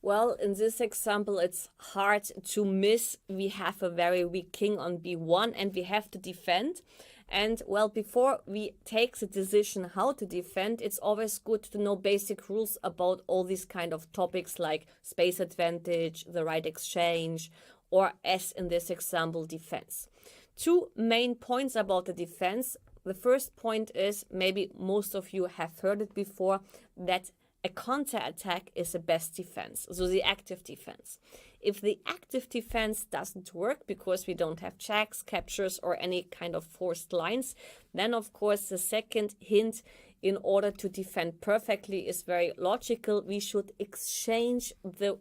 Well, in this example, it's hard to miss. We have a very weak king on b1 and we have to defend. And well, before we take the decision how to defend, it's always good to know basic rules about all these kind of topics like space advantage, the right exchange, or as in this example, defense. Two main points about the defense. The first point is, maybe most of you have heard it before, that a counter-attack is the best defense, so the active defense. If the active defense doesn't work because we don't have checks, captures, or any kind of forced lines, then of course the second hint in order to defend perfectly is very logical. We should exchange the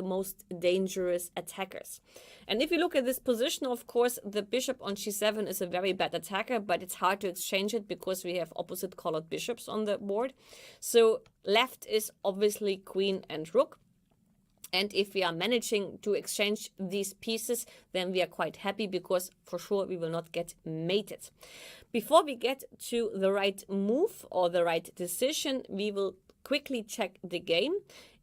most dangerous attackers. And if you look at this position, of course, the bishop on g7 is a very bad attacker, but it's hard to exchange it because we have opposite colored bishops on the board. So left is obviously queen and rook. And if we are managing to exchange these pieces, then we are quite happy because for sure we will not get mated. Before we get to the right move or the right decision, we will quickly check the game.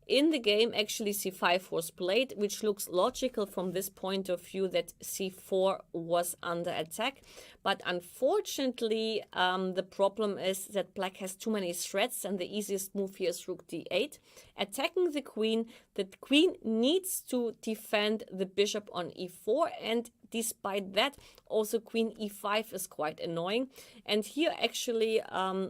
In the game, actually c5 was played, which looks logical from this point of view that c4 was under attack. But unfortunately, the problem is that black has too many threats and the easiest move here is rook d8. Attacking the queen needs to defend the bishop on e4, and despite that, also queen e5 is quite annoying. And here actually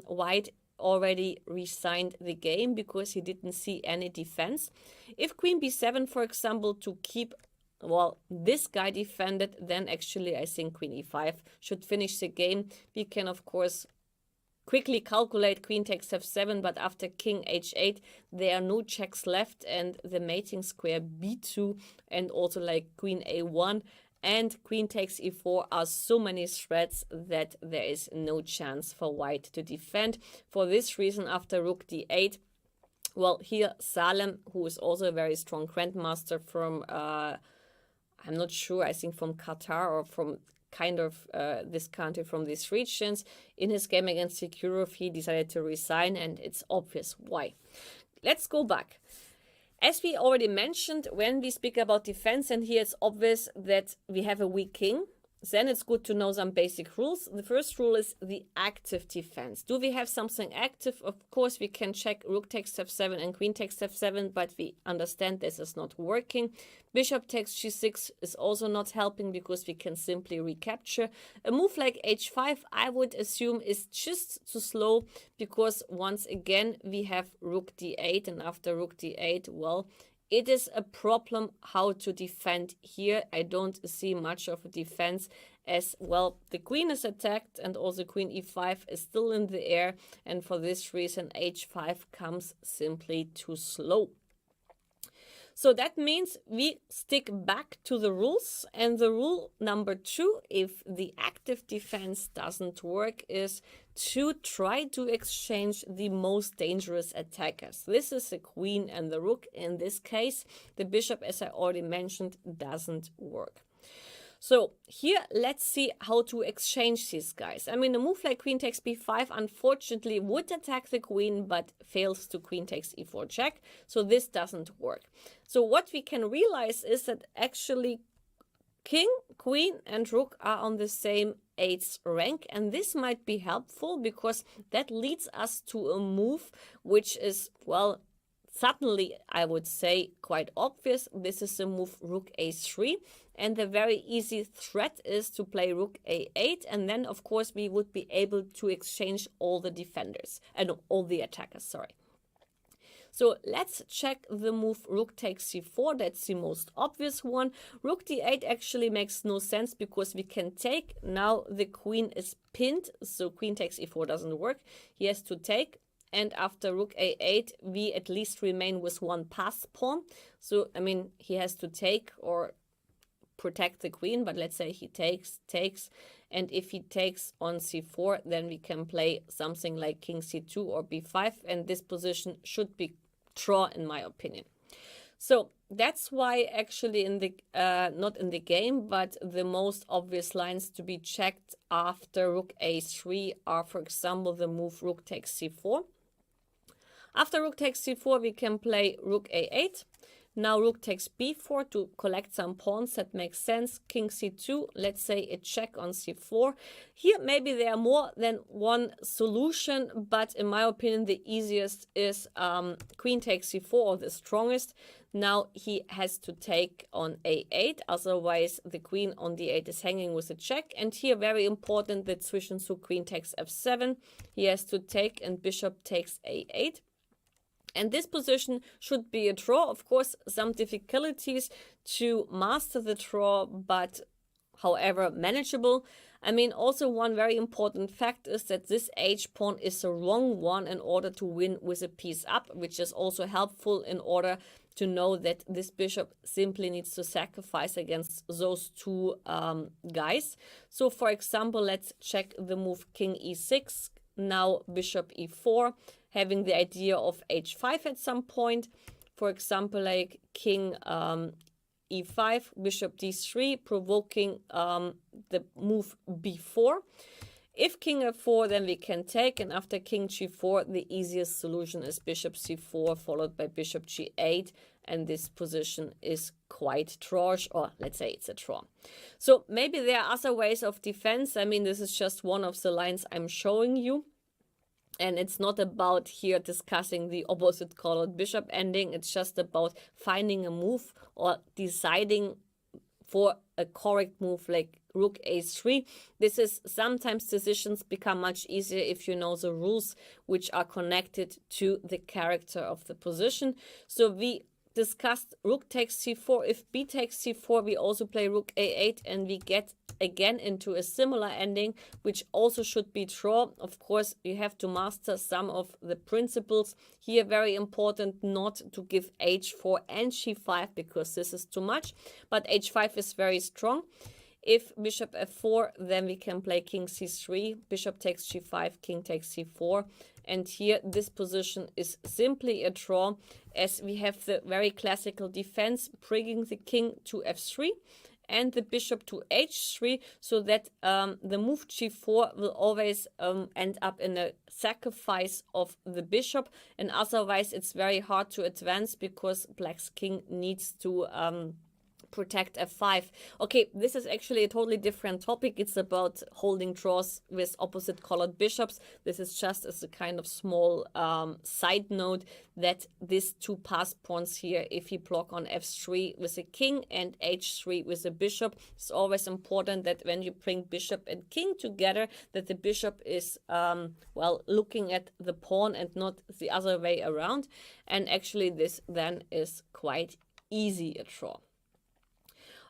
white already resigned the game because he didn't see any defense. If queen b7, for example, to keep, well, this guy defended, then actually I think queen e5 should finish the game. We can, of course, quickly calculate queen takes f7, but after king h8, there are no checks left, and the mating square b2 and also like queen a1 and queen takes e4 are so many threats that there is no chance for white to defend. For this reason, after rook d8, well, here Salem, who is also a very strong grandmaster from, I'm not sure, I think from Qatar or from kind of this country from these regions, in his game against Sekirov, he decided to resign, and it's obvious why. Let's go back. As we already mentioned, when we speak about defense, and here it's obvious that we have a weak king, then it's good to know some basic rules. The first rule is the active defense. Do we have something active? Of course, we can check rook takes f7 and queen takes f7, but we understand this is not working. Bishop takes g6 is also not helping because we can simply recapture. A move like h5, I would assume, is just too slow because once again we have rook d8, and after rook d8, well, it is a problem how to defend here. I don't see much of a defense as well. The queen is attacked and also queen e5 is still in the air, and for this reason h5 comes simply too slow. So that means we stick back to the rules, and the rule number 2, if the active defense doesn't work, is to try to exchange the most dangerous attackers. This is the queen and the rook. In this case, the bishop, as I already mentioned, doesn't work. So here, let's see how to exchange these guys. I mean, a move like queen takes b5, unfortunately, would attack the queen, but fails to queen takes e4 check. So this doesn't work. So what we can realize is that actually king, queen, and rook are on the same 8th rank. And this might be helpful because that leads us to a move which is, well, suddenly, I would say, quite obvious. This is the move rook a3, and the very easy threat is to play rook a8, and then of course we would be able to exchange all the defenders and all the attackers, sorry. So let's check the move rook takes c4. That's the most obvious one. Rook d8 actually makes no sense because we can take. Now the queen is pinned, so queen takes e4 doesn't work. He has to take. And after rook a8, we at least remain with one passed pawn. So, I mean, he has to take or protect the queen, but let's say he takes. And if he takes on c4, then we can play something like king c2 or b5. And this position should be draw, in my opinion. So that's why actually in the not in the game, but the most obvious lines to be checked after rook a3 are, for example, the move rook takes c4. After rook takes c4, we can play rook a8. Now rook takes b4 to collect some pawns. That makes sense. King c2, let's say a check on c4. Here maybe there are more than one solution, but in my opinion the easiest is queen takes c4, or the strongest. Now he has to take on a8, otherwise the queen on d8 is hanging with a check. And here very important, the decision, so queen takes f7. He has to take and bishop takes a8. And this position should be a draw. Of course, some difficulties to master the draw, but however manageable. I mean, also one very important fact is that this h pawn is the wrong one in order to win with a piece up, which is also helpful in order to know that this bishop simply needs to sacrifice against those two guys. So for example, let's check the move king e6, now bishop e4, having the idea of h5 at some point. For example, like king e5, bishop d3, provoking the move b4. If king f4, then we can take, and after king g4, the easiest solution is bishop c4 followed by bishop g8, and this position is quite drawish, or let's say it's a draw. So maybe there are other ways of defense. I mean, this is just one of the lines I'm showing you. And it's not about here discussing the opposite colored bishop ending. It's just about finding a move or deciding for a correct move like rook a3. This is sometimes decisions become much easier if you know the rules which are connected to the character of the position. So we discussed rook takes c4. If b takes c4, we also play rook a8, and we get again into a similar ending, which also should be draw. Of course, you have to master some of the principles. Here, very important not to give h4 and g5, because this is too much, but h5 is very strong. If bishop f4, then we can play king c3, bishop takes g5, king takes c4. And here, this position is simply a draw, as we have the very classical defense, bringing the king to f3 and the bishop to h3, so that the move g4 will always end up in a sacrifice of the bishop. And otherwise, it's very hard to advance, because black's king needs to protect f5. Okay, this is actually a totally different topic. It's about holding draws with opposite colored bishops. This is just as a kind of small side note, that these two pass pawns here, if you block on f3 with a king and h3 with a bishop, it's always important that when you bring bishop and king together, that the bishop is well, looking at the pawn and not the other way around. And actually this then is quite easy a draw.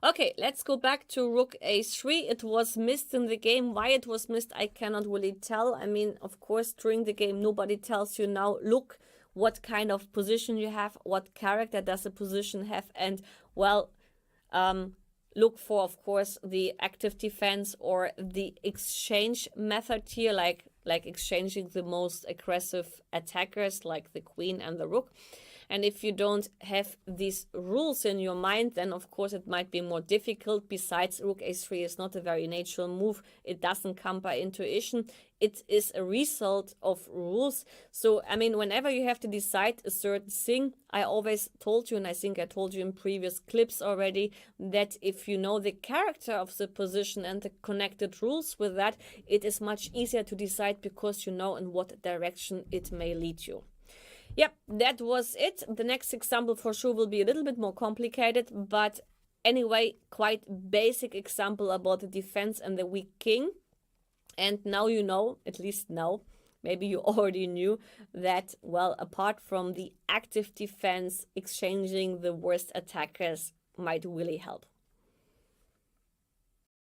Okay, let's go back to rook a3. It was missed in the game. Why it was missed, I cannot really tell. I mean, of course, during the game, nobody tells you now, look, what kind of position you have, what character does the position have, and, well, look for, of course, the active defense or the exchange method here, like exchanging the most aggressive attackers, like the queen and the rook. And if you don't have these rules in your mind, then of course it might be more difficult. Besides, rook a3 is not a very natural move. It doesn't come by intuition. It is a result of rules. So, I mean, whenever you have to decide a certain thing, I always told you, and I think I told you in previous clips already, that if you know the character of the position and the connected rules with that, it is much easier to decide, because you know in what direction it may lead you. Yep, that was it. The next example for sure will be a little bit more complicated, but anyway, quite basic example about the defense and the weak king. And now you know, at least now, maybe you already knew that, well, apart from the active defense, exchanging the worst attackers might really help.